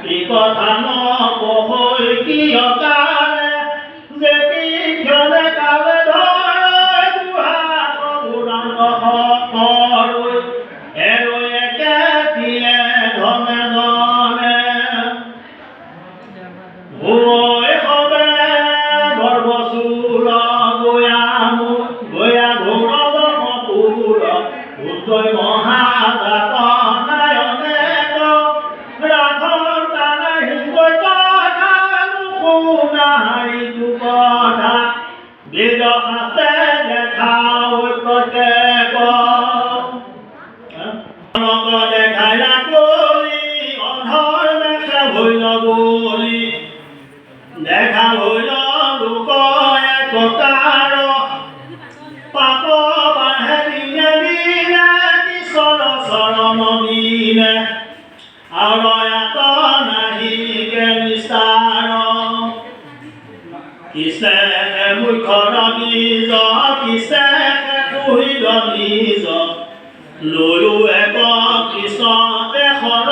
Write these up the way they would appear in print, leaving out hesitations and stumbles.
ই কথা নকয় কিয় কালে যে কিয়নে কালে ধৰে দুহাত বুঢ়াঙ্গ সতৰৈ এৰৈ একেটিয়ে ধনে ধনে হৈ হবে গৰ্ভচূৰ গয়া ঘোৰ জনপুৰ উদয় মহাজাত নায়নে ৰাধন তানে হিংগৈ কথা নুশুনাই কথা বেদ শাস্ত্ৰে দেখাও প্ৰত্যেক দেখাই ৰাখি অধৰ দেখা ভৈল বুলি দেখা ভৈল লোক একতাৰ পাপ বাঢ়ে দিনে দিনে কিশোৰ চৰণ দিনে আৰয়াত নাহিকে নিস্তাৰ কিছে মুখৰ নিজ কিছে কুহিল নিজ লৈও এক কৃষ্ণ দেশৰ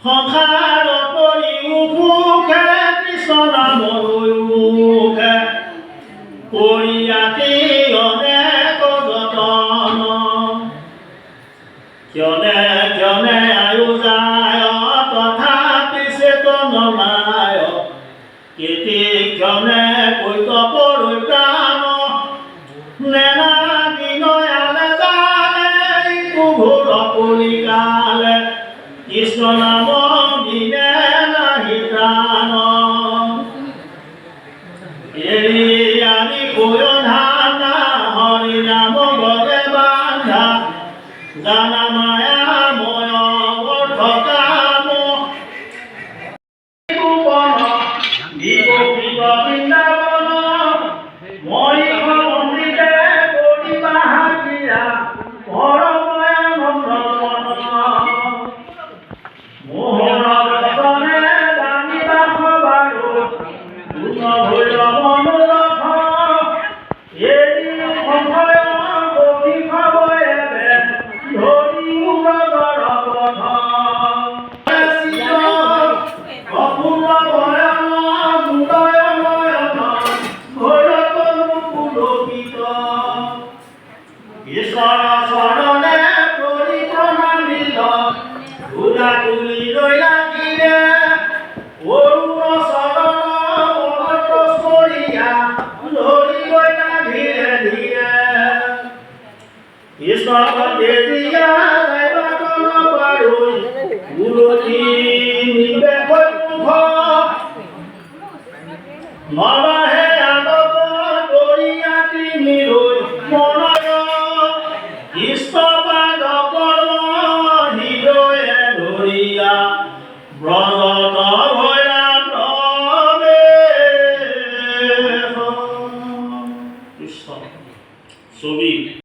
সংসাৰ কৰি মুখে কৃষ্ণ নাম মুখে কৰিয়াতি অনেক যতন ক্ষণে ক্ষণে আয়ু যায় তথাপি চেতন মায় কেতি ক্ষণে কৈত পৰিত্ৰাণ নেনা বিনয়ালে জানে ঘোৰ কলিকালে কৃষ্ণ নাম বিনে নাহি প্ৰাণ এৰি আনি কৈ ধানা হৰি নাম গলে বান্ধা জানা মায়া ময় অৰ্থ কাম বৃন্দাবন মই মন্দিৰে কৰিবা হাজিৰা পৰময়ানন্দ মোহন বচনে জানিবা সবাৰো গুণ ভৈল মনোৰথ এৰি সংশয় গতি খাবয়ে ধৰি উগৰ পথ অপূৰ্ব বয়ন হৃদয় নয়ন ভৈৰৱনো পুলকিত ঈশ্বৰ চৰণে পৰি প্ৰণামিল ঘোৰা তুলি লৈ লাগিলে অৰুণ চৰণ মনত কৰিয়া ধৰি গৈ ধীৰে ধীৰে ঈশ্বৰ তেতিয়া যাইবাতন পাৰৈ উলটি নিবেশ মুখ নৱ